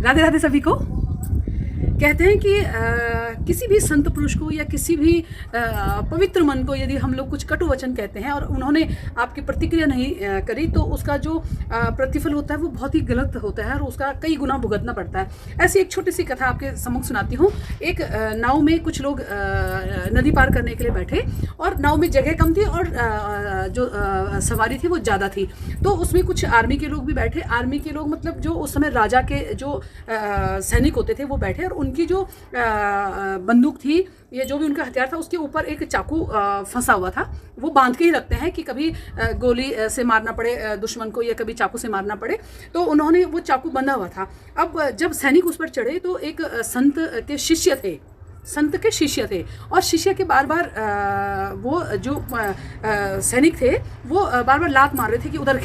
राधे राधे सभी को। कहते हैं कि किसी भी संत पुरुष को या किसी भी पवित्र मन को यदि हम लोग कुछ कटु वचन कहते हैं और उन्होंने आपकी प्रतिक्रिया नहीं करी तो उसका जो प्रतिफल होता है वो बहुत ही गलत होता है और उसका कई गुना भुगतना पड़ता है। ऐसी एक छोटी सी कथा आपके सम्मुख सुनाती हूँ। एक नाव में कुछ लोग नदी पार करने के लिए बैठे और नाव में जगह कम थी और जो सवारी थी वो ज़्यादा थी, तो उसमें कुछ आर्मी के लोग भी बैठे। आर्मी के लोग मतलब जो उस समय राजा के जो सैनिक होते थे वो बैठे और उनकी जो बंदूक थी या जो भी उनका हथियार था उसके ऊपर एक चाकू फंसा हुआ था। वो बांध के ही रखते हैं कि कभी गोली से मारना पड़े दुश्मन को या कभी चाकू से मारना पड़े, तो उन्होंने वो चाकू बंधा हुआ था। अब जब सैनिक उस पर चढ़े तो एक संत के शिष्य थे और शिष्य के बार बार वो जो सैनिक थे वो बार बार लात मार रहे थे कि उधर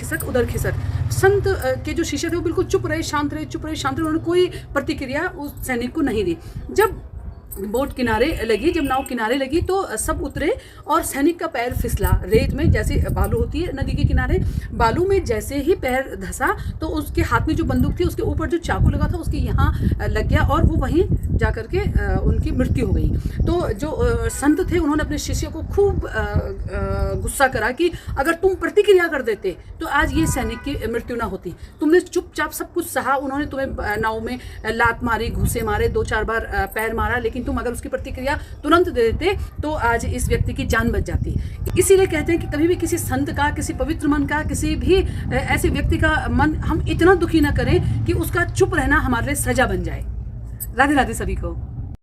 खिसक। संत के जो शिष्य थे वो बिल्कुल चुप रहे, शांत रहे। उन्होंने कोई प्रतिक्रिया उस सैनिक को नहीं दी। जब बोट किनारे लगी, जब नाव किनारे लगी तो सब उतरे और सैनिक का पैर फिसला रेत में। जैसे बालू होती है नदी के किनारे, बालू में जैसे ही पैर धंसा तो उसके हाथ में जो बंदूक थी उसके ऊपर जो चाकू लगा था उसके यहाँ लग गया और वो वहीं जा कर के उनकी मृत्यु हो गई। तो जो संत थे उन्होंने अपने शिष्य को खूब गुस्सा करा कि अगर तुम प्रतिक्रिया कर देते तो आज ये सैनिक की मृत्यु ना होती। तुमने चुपचाप सब कुछ सहा, उन्होंने तुम्हें नाव में लात मारी, घूसे मारे, 2-4 बार पैर मारा, लेकिन तुम अगर उसकी प्रतिक्रिया तुरंत दे देते तो आज इस व्यक्ति की जान बच जाती। इसीलिए कहते हैं कि कभी भी किसी संत का, किसी पवित्र मन का, किसी भी ऐसे व्यक्ति का मन हम इतना दुखी ना करें कि उसका चुप रहना हमारे लिए सजा बन जाए। राधे राधे सभी को।